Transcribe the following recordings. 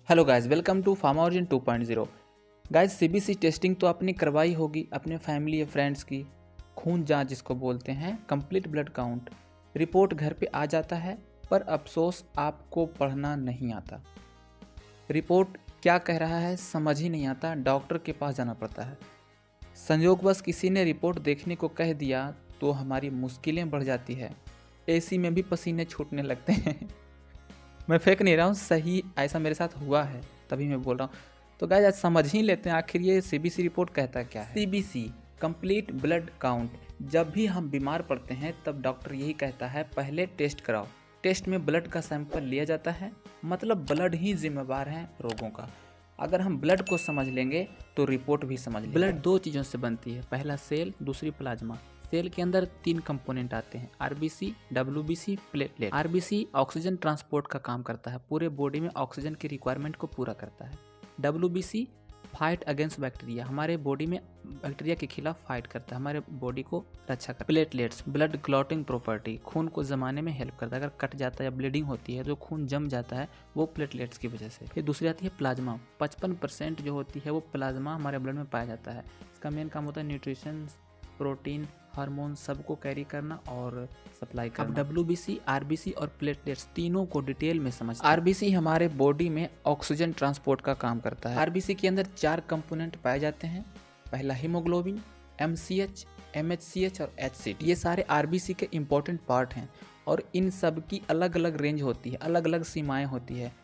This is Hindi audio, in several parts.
Hello guys, welcome to pharma origin 2.0। Guys, CBC testing तो आपने करवाई होगी अपने फैमिली या फ्रेंड्स की। खून जांच जिसको बोलते हैं, कंप्लीट ब्लड काउंट रिपोर्ट घर पे आ जाता है, पर अफसोस आपको पढ़ना नहीं आता। रिपोर्ट क्या कह रहा है समझ ही नहीं आता, डॉक्टर के पास जाना पड़ता है। संयोगवश किसी ने रिपोर्ट देखने को कह दिया तो हमारी मुश्किलें बढ़ जाती है। एसी में भी पसीने छूटने लगते हैं। मैं फेंक नहीं रहा हूँ, सही ऐसा मेरे साथ हुआ है, तभी मैं बोल रहा हूँ। तो गाइस, आज समझ ही लेते हैं आखिर ये सीबीसी रिपोर्ट कहता क्या है। CBC complete blood count. जब भी हम बीमार पड़ते हैं तब डॉक्टर यही कहता है पहले टेस्ट कराओ। टेस्ट में ब्लड का सैंपल लिया जाता है, मतलब ब्लड ही जिम्मेवार है रोगों का। अगर हम ब्लड को समझ लेंगे तो रिपोर्ट भी समझ लेंगे। ब्लड दो चीज़ों से बनती है, पहला सेल, दूसरी प्लाज्मा। सेल के अंदर 3 कंपोनेंट आते हैं, RBC, WBC, platelet. RBC oxygen transport का काम करता है, पूरे बॉडी में ऑक्सीजन की रिक्वायरमेंट को पूरा करता है। डब्ल्यूबीसी फाइट अगेंस्ट बैक्टीरिया, हमारे बॉडी में बैक्टीरिया के खिलाफ फाइट करता है, हमारे बॉडी को रक्षा करता है। प्लेटलेट्स ब्लड क्लॉटिंग प्रॉपर्टी, खून को जमाने में हेल्प करता है। अगर कट जाता है या ब्लीडिंग होती है तो खून जम जाता है, वो प्लेटलेट्स की वजह से। फिर दूसरी आती है प्लाज्मा। 55% जो होती है वो प्लाज्मा हमारे ब्लड में पाया जाता है। इसका मेन काम होता है न्यूट्रिशन, प्रोटीन, हार्मोन सबको कैरी करना और सप्लाई करना। अब डब्ल्यूबीसी, आरबीसी और प्लेटलेट्स तीनों को डिटेल में समझते हैं। आरबीसी हमारे बॉडी में ऑक्सीजन ट्रांसपोर्ट का काम करता है। आरबीसी के अंदर 4 कंपोनेंट पाए जाते हैं। पहला हीमोग्लोबिन, एमसीएच, एमएचसीएच और एचसीटी। ये सारे आरबीसी के इंपॉर्टेंट पार्ट हैं और इन सब की अलग अलग रेंज होती है, अलग अलग सीमाएँ होती है।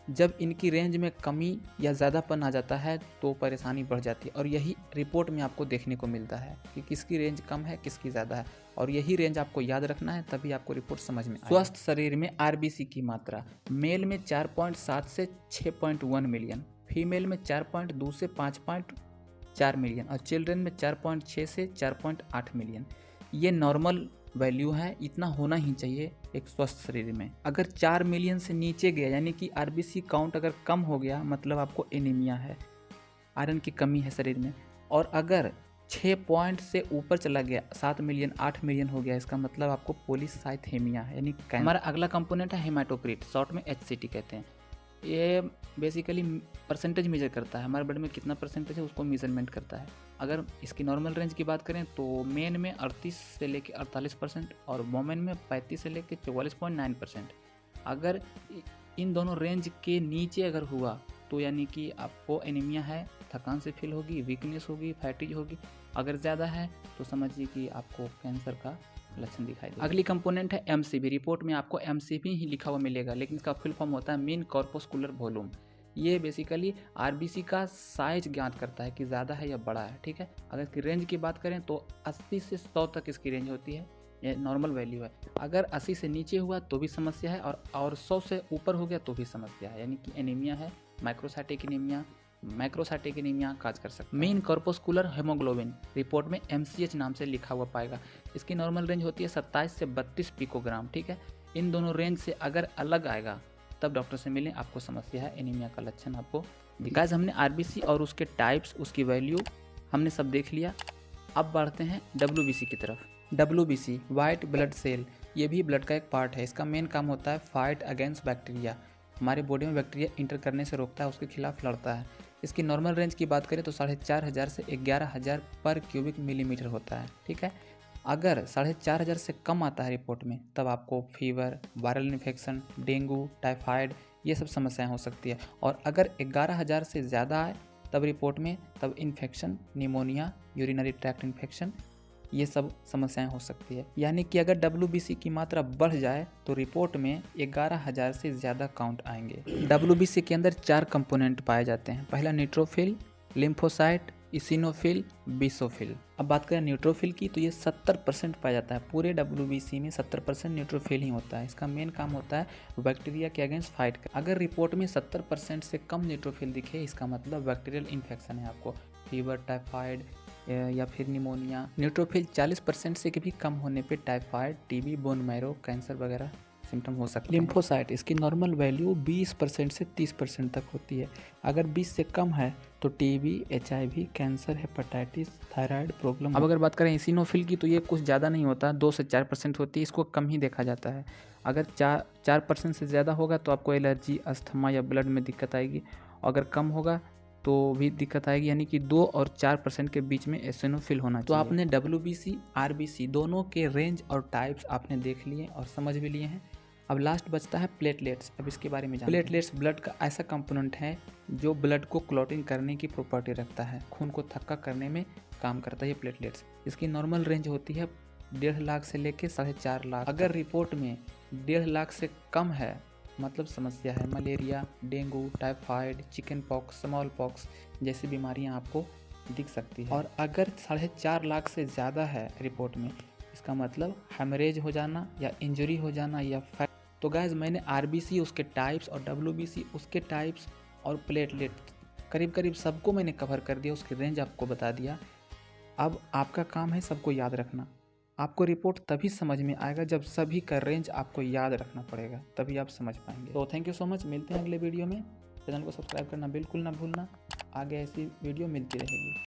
जब इनकी रेंज में कमी या ज़्यादापन आ जाता है तो परेशानी बढ़ जाती है, और यही रिपोर्ट में आपको देखने को मिलता है कि किसकी रेंज कम है, किसकी ज़्यादा है, और यही रेंज आपको याद रखना है, तभी आपको रिपोर्ट समझ में आएगी। स्वस्थ शरीर में आरबीसी की मात्रा मेल में 4.7 से 6.1 मिलियन, फीमेल में 4.2 से 5.4 मिलियन और चिल्ड्रन में 4.6 से 4.8 मिलियन। ये नॉर्मल वैल्यू है, इतना होना ही चाहिए एक स्वस्थ शरीर में। अगर 4 मिलियन से नीचे गया, यानी कि आरबीसी काउंट अगर कम हो गया, मतलब आपको एनीमिया है, आयरन की कमी है शरीर में। और अगर 6 पॉइंट से ऊपर चला गया, 7 मिलियन, 8 मिलियन हो गया, इसका मतलब आपको पॉलीसाइथेमिया है, यानी हमारा अगला कंपोनेंट है हेमाटोक्रिट, शॉर्ट में एचसीटी कहते हैं। ये बेसिकली परसेंटेज मेजर करता है, हमारे ब्लड में कितना परसेंटेज है उसको मेजरमेंट करता है। अगर इसकी नॉर्मल रेंज की बात करें तो मेन में 38 से लेकर 48% और वोमेन में 35 से लेकर 44.9%। अगर इन दोनों रेंज के नीचे अगर हुआ तो यानी कि आपको एनीमिया है, थकान से फील होगी, वीकनेस होगी, फैटीज होगी। अगर ज़्यादा है तो समझिए कि आपको कैंसर का लक्षण दिखाई देगा। अगली कंपोनेंट है एमसीवी। रिपोर्ट में आपको एमसीवी ही लिखा हुआ मिलेगा, लेकिन इसका फुल फॉर्म होता है मेन कॉर्पस्कुलर वॉल्यूम। ये बेसिकली आरबीसी का साइज ज्ञात करता है कि ज़्यादा है या बड़ा है, ठीक है। अगर इसकी रेंज की बात करें तो 80 से 100 तक इसकी रेंज होती है, ये नॉर्मल वैल्यू है। अगर 80 से नीचे हुआ तो भी समस्या है, और 100 से ऊपर हो गया तो भी समस्या है, यानी कि एनीमिया है, माइक्रोसाइटिक एनीमिया, मैक्रोसाइटिक एनीमिया काज कर सकता है। मेन कॉर्पस्कुलर हेमोग्लोबिन रिपोर्ट में एमसीएच नाम से लिखा हुआ पाएगा। इसकी नॉर्मल रेंज होती है 27 से 32 पिकोग्राम, ठीक है। इन दोनों रेंज से अगर अलग आएगा तब डॉक्टर से मिलें, आपको समस्या है, एनीमिया का लक्षण आपको गाइस। हमने आरबीसी और उसके टाइप्स, उसकी वैल्यू हमने सब देख लिया। अब बढ़ते हैं डब्ल्यूबीसी की तरफ। डब्ल्यूबीसी वाइट ब्लड सेल, ये भी ब्लड का एक पार्ट है। इसका मेन काम होता है फाइट अगेंस्ट बैक्टीरिया, हमारे बॉडी में बैक्टीरिया इंटर करने से रोकता है, उसके खिलाफ लड़ता है। इसकी नॉर्मल रेंज की बात करें तो 4,500 से 11,000 पर क्यूबिक मिलीमीटर होता है, ठीक है। अगर 4,500 से कम आता है रिपोर्ट में तब आपको fever, viral infection, dengue, typhoid, ये सब समस्याएं हो सकती है। और अगर 11,000 से ज़्यादा आए तब रिपोर्ट में, तब infection, pneumonia, urinary tract infection, ये सब समस्याएं हो सकती है। यानी कि अगर डब्ल्यूबीसी की मात्रा बढ़ जाए तो रिपोर्ट में 11,000 से ज़्यादा काउंट आएंगे। डब्ल्यूबीसी के अंदर 4 कंपोनेंट पाए जाते हैं। पहला न्यूट्रोफिल, लिम्फोसाइट, इसिनोफिल, बेसोफिल। अब बात करें न्यूट्रोफिल की तो ये 70% पाया जाता है। पूरे डब्ल्यूबीसी में 70% न्यूट्रोफिल ही होता है। इसका मेन काम होता है बैक्टीरिया के अगेंस्ट फाइट कर। अगर रिपोर्ट में 70% से कम न्यूट्रोफिल दिखे, इसका मतलब बैक्टीरियल इन्फेक्शन है, आपको फीवर, टाइफाइड या फिर निमोनिया। न्यूट्रोफिल 40% से भी कम होने पे typhoid, TB, bone marrow, cancer वगैरह सिम्टम हो सकते हैं। लिम्फोसाइट, इसकी नॉर्मल वैल्यू 20% से 30% तक होती है। अगर 20 से कम है तो TB, HIV, cancer, hepatitis, thyroid problem. अब अगर बात करें इसिनोफिल की तो ये कुछ ज़्यादा नहीं होता, 2 से 4% होती है, इसको कम ही देखा जाता है। अगर 4% से ज़्यादा होगा तो आपको एलर्जी, अस्थमा या ब्लड में दिक्कत आएगी। अगर कम होगा तो भी दिक्कत आएगी, यानी कि 2 और 4% के बीच में एसिनोफिल होना चाहिए। तो आपने WBC, RBC दोनों के रेंज और टाइप्स आपने देख लिए और समझ भी लिए हैं। अब लास्ट बचता है प्लेटलेट्स। अब इसके बारे में जानते हैं। प्लेटलेट्स ब्लड का ऐसा कंपोनेंट है जो ब्लड को क्लॉटिंग करने की प्रॉपर्टी रखता है, खून को थक्का करने में काम करता है ये प्लेटलेट्स। इसकी नॉर्मल रेंज होती है 1.5 लाख से लेके 4.5 लाख। अगर रिपोर्ट में 1.5 लाख से कम है मतलब समस्या है, malaria, dengue, typhoid, chicken pox, small pox जैसी बीमारियां आपको दिख सकती है। और अगर 4.5 लाख से ज़्यादा है रिपोर्ट में, इसका मतलब हेमरेज हो जाना या इंजरी हो जाना या तो गाइस मैंने RBC उसके टाइप्स और WBC उसके टाइप्स और प्लेटलेट करीब करीब सबको मैंने कवर कर दिया, उसकी रेंज आपको बता दिया। अब आपका काम है सबको याद रखना। आपको रिपोर्ट तभी समझ में आएगा जब सभी का रेंज आपको याद रखना पड़ेगा, तभी आप समझ पाएंगे। तो थैंक यू सो मच, मिलते हैं अगले वीडियो में। चैनल को सब्सक्राइब करना बिल्कुल ना भूलना, आगे ऐसी वीडियो मिलती रहेगी।